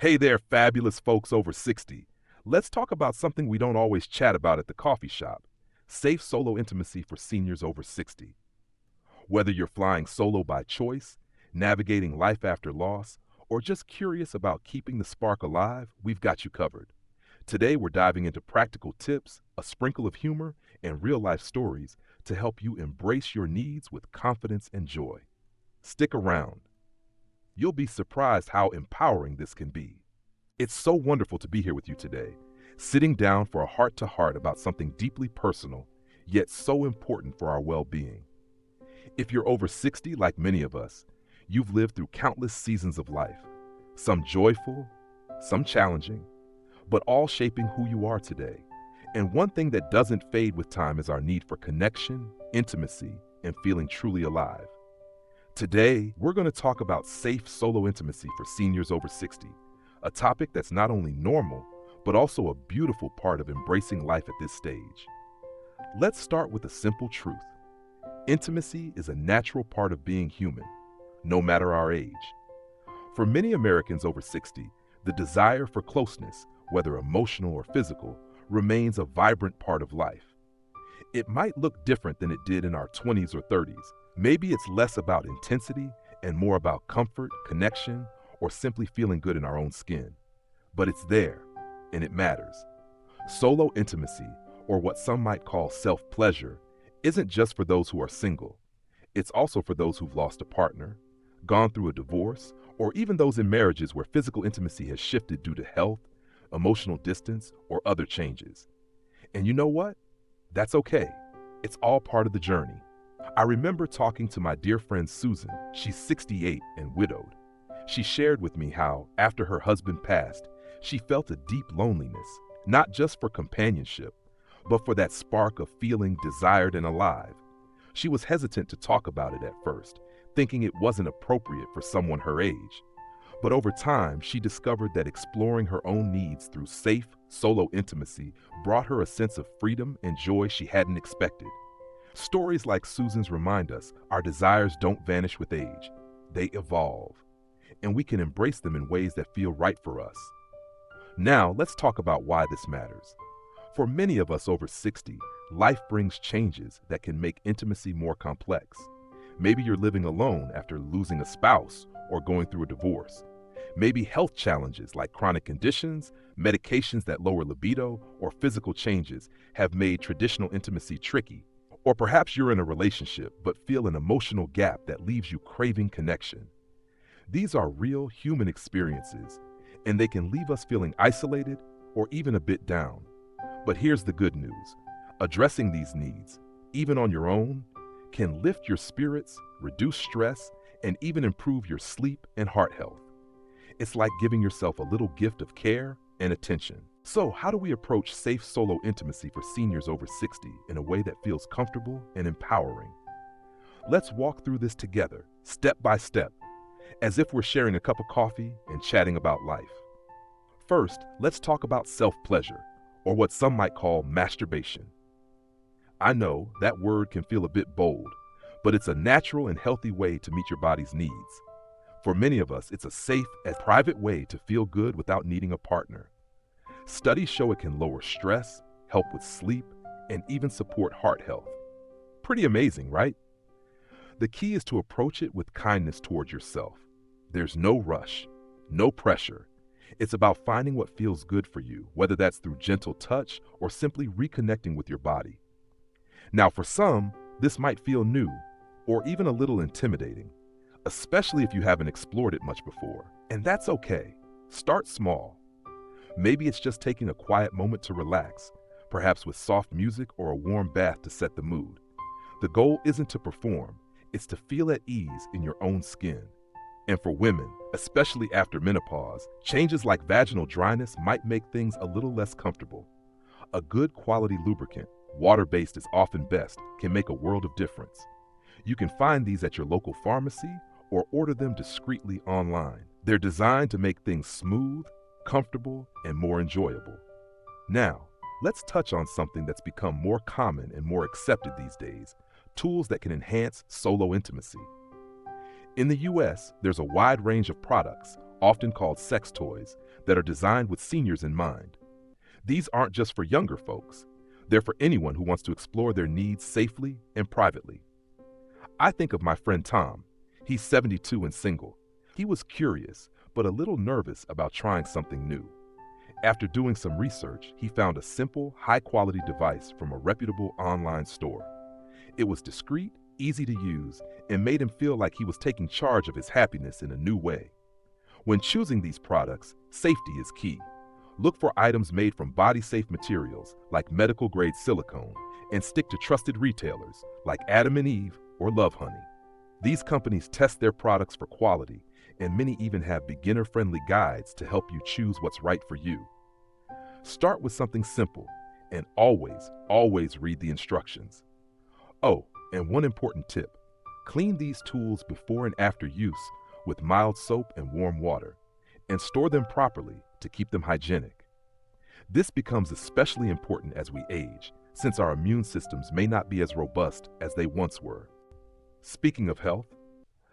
Hey there, fabulous folks over 60. Let's talk about something we don't always chat about at the coffee shop: safe solo intimacy for seniors over 60. Whether you're flying solo by choice, navigating life after loss, or just curious about keeping the spark alive, we've got you covered. Today, we're diving into practical tips, a sprinkle of humor, and real life stories to help you embrace your needs with confidence and joy. Stick around. You'll be surprised how empowering this can be. It's so wonderful to be here with you today, sitting down for a heart to heart about something deeply personal, yet so important for our well being. If you're over 60, like many of us, you've lived through countless seasons of life, some joyful, some challenging, but all shaping who you are today. And one thing that doesn't fade with time is our need for connection, intimacy, and feeling truly alive. Today, we're going to talk about safe solo intimacy for seniors over 60, a topic that's not only normal, but also a beautiful part of embracing life at this stage. Let's start with a simple truth. Intimacy is a natural part of being human, no matter our age. For many Americans over 60, the desire for closeness, whether emotional or physical, remains a vibrant part of life. It might look different than it did in our 20s or 30s. Maybe it's less about intensity and more about comfort, connection, or simply feeling good in our own skin. But it's there, and it matters. Solo intimacy, or what some might call self-pleasure, isn't just for those who are single. It's also for those who've lost a partner, gone through a divorce, or even those in marriages where physical intimacy has shifted due to health, emotional distance, or other changes. And you know what? That's okay. It's all part of the journey. I remember talking to my dear friend Susan. She's 68 and widowed. She shared with me how, after her husband passed, she felt a deep loneliness, not just for companionship, but for that spark of feeling desired and alive. She was hesitant to talk about it at first, thinking it wasn't appropriate for someone her age. But over time, she discovered that exploring her own needs through safe, solo intimacy brought her a sense of freedom and joy she hadn't expected. Stories like Susan's remind us our desires don't vanish with age. They evolve, and we can embrace them in ways that feel right for us. Now, let's talk about why this matters. For many of us over 60, life brings changes that can make intimacy more complex. Maybe you're living alone after losing a spouse or going through a divorce. Maybe health challenges like chronic conditions, medications that lower libido, or physical changes have made traditional intimacy tricky. Or perhaps you're in a relationship but feel an emotional gap that leaves you craving connection. These are real human experiences, and they can leave us feeling isolated or even a bit down. But here's the good news. Addressing these needs, even on your own, can lift your spirits, reduce stress, and even improve your sleep and heart health. It's like giving yourself a little gift of care and attention. So, how do we approach safe solo intimacy for seniors over 60 in a way that feels comfortable and empowering? Let's walk through this together, step by step, as if we're sharing a cup of coffee and chatting about life. First, let's talk about self-pleasure, or what some might call masturbation. I know that word can feel a bit bold, but it's a natural and healthy way to meet your body's needs. For many of us, it's a safe and private way to feel good without needing a partner. Studies show it can lower stress, help with sleep, and even support heart health. Pretty amazing, right? The key is to approach it with kindness toward yourself. There's no rush, no pressure. It's about finding what feels good for you, whether that's through gentle touch or simply reconnecting with your body. Now, for some, this might feel new or even a little intimidating, especially if you haven't explored it much before. And that's okay. Start small. Maybe it's just taking a quiet moment to relax, perhaps with soft music or a warm bath to set the mood. The goal isn't to perform, it's to feel at ease in your own skin. And for women, especially after menopause, changes like vaginal dryness might make things a little less comfortable. A good quality lubricant, water-based is often best, can make a world of difference. You can find these at your local pharmacy or order them discreetly online. They're designed to make things smooth, comfortable, and more enjoyable. Now, let's touch on something that's become more common and more accepted these days: tools that can enhance solo intimacy. In the US, there's a wide range of products, often called sex toys, that are designed with seniors in mind. These aren't just for younger folks. They're for anyone who wants to explore their needs safely and privately. I think of my friend Tom. He's 72 and single. He was curious, but a little nervous about trying something new. After doing some research, he found a simple, high-quality device from a reputable online store. It was discreet, easy to use, and made him feel like he was taking charge of his happiness in a new way. When choosing these products, safety is key. Look for items made from body-safe materials like medical-grade silicone, and stick to trusted retailers like Adam and Eve or Love Honey. These companies test their products for quality, and many even have beginner-friendly guides to help you choose what's right for you. Start with something simple, and always read the instructions. Oh, and one important tip: clean these tools before and after use with mild soap and warm water, and store them properly to keep them hygienic. This becomes especially important as we age, since our immune systems may not be as robust as they once were. Speaking of health,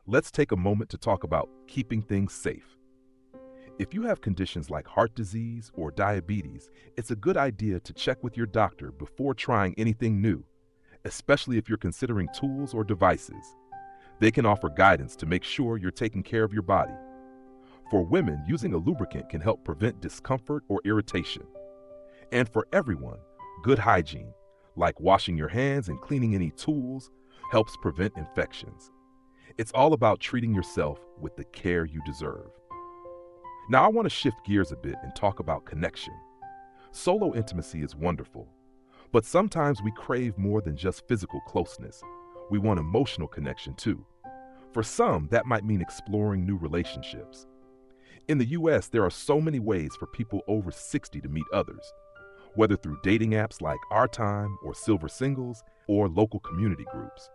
let's take a moment to talk about keeping things safe. If you have conditions like heart disease or diabetes, it's a good idea to check with your doctor before trying anything new, especially if you're considering tools or devices. They can offer guidance to make sure you're taking care of your body. For women, using a lubricant can help prevent discomfort or irritation. And for everyone, good hygiene, like washing your hands and cleaning any tools, helps prevent infections. It's all about treating yourself with the care you deserve. Now I want to shift gears a bit and talk about connection. Solo intimacy is wonderful, but sometimes we crave more than just physical closeness. We want emotional connection too. For some, that might mean exploring new relationships. In the US, there are so many ways for people over 60 to meet others, whether through dating apps like OurTime or SilverSingles or local community groups.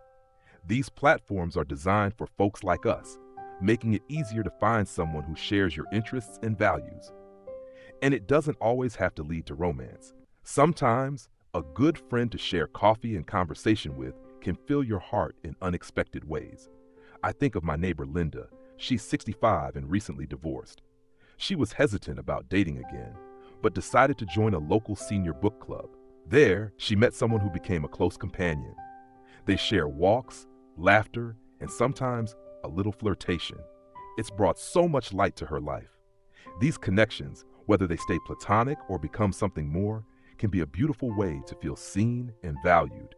These platforms are designed for folks like us, making it easier to find someone who shares your interests and values. And it doesn't always have to lead to romance. Sometimes, a good friend to share coffee and conversation with can fill your heart in unexpected ways. I think of my neighbor Linda. She's 65 and recently divorced. She was hesitant about dating again, but decided to join a local senior book club. There, she met someone who became a close companion. They share walks, laughter, and sometimes a little flirtation. It's brought so much light to her life. These connections, whether they stay platonic or become something more, can be a beautiful way to feel seen and valued.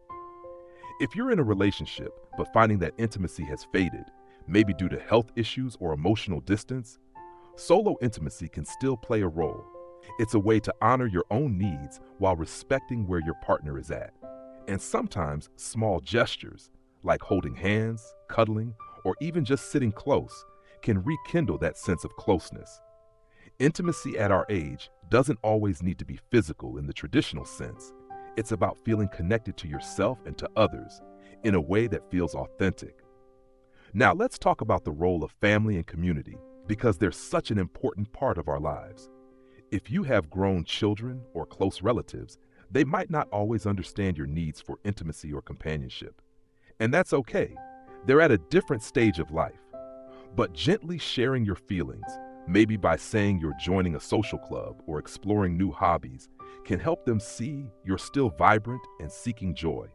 If you're in a relationship but finding that intimacy has faded, maybe due to health issues or emotional distance, solo intimacy can still play a role. It's a way to honor your own needs while respecting where your partner is at. And sometimes small gestures, like holding hands, cuddling, or even just sitting close, can rekindle that sense of closeness. Intimacy at our age doesn't always need to be physical in the traditional sense. It's about feeling connected to yourself and to others in a way that feels authentic. Now let's talk about the role of family and community, because they're such an important part of our lives. If you have grown children or close relatives, they might not always understand your needs for intimacy or companionship. And that's okay. They're at a different stage of life. But gently sharing your feelings, maybe by saying you're joining a social club or exploring new hobbies, can help them see you're still vibrant and seeking joy.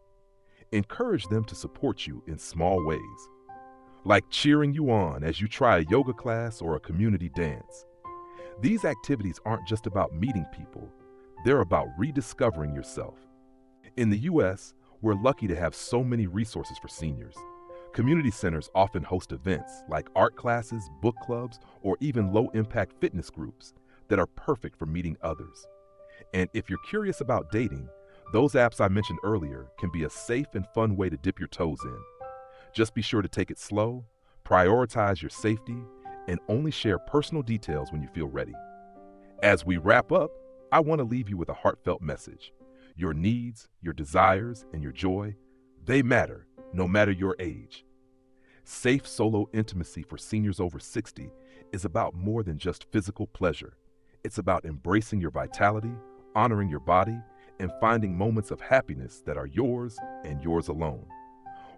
Encourage them to support you in small ways, like cheering you on as you try a yoga class or a community dance. These activities aren't just about meeting people, they're about rediscovering yourself. In the US, we're lucky to have so many resources for seniors. Community centers often host events like art classes, book clubs, or even low-impact fitness groups that are perfect for meeting others. And if you're curious about dating, those apps I mentioned earlier can be a safe and fun way to dip your toes in. Just be sure to take it slow, prioritize your safety, and only share personal details when you feel ready. As we wrap up, I want to leave you with a heartfelt message. Your needs, your desires, and your joy, they matter, no matter your age. Safe solo intimacy for seniors over 60 is about more than just physical pleasure. It's about embracing your vitality, honoring your body, and finding moments of happiness that are yours and yours alone.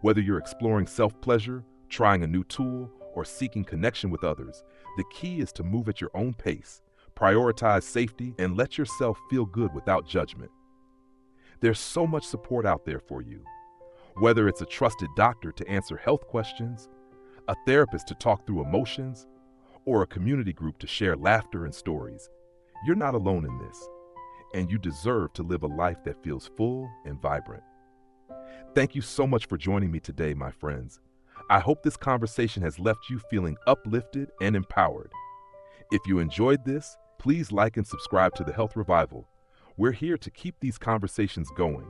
Whether you're exploring self-pleasure, trying a new tool, or seeking connection with others, the key is to move at your own pace, Prioritize safety and let yourself feel good without judgment. There's so much support out there for you. Whether it's a trusted doctor to answer health questions, a therapist to talk through emotions, or a community group to share laughter and stories, you're not alone in this, and you deserve to live a life that feels full and vibrant. Thank you so much for joining me today, my friends. I hope this conversation has left you feeling uplifted and empowered. If you enjoyed this, please like and subscribe to The Health Revival. We're here to keep these conversations going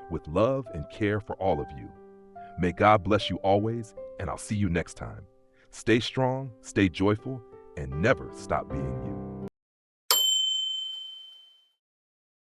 with love and care for all of you. May God bless you always, and I'll see you next time. Stay strong, stay joyful, and never stop being you.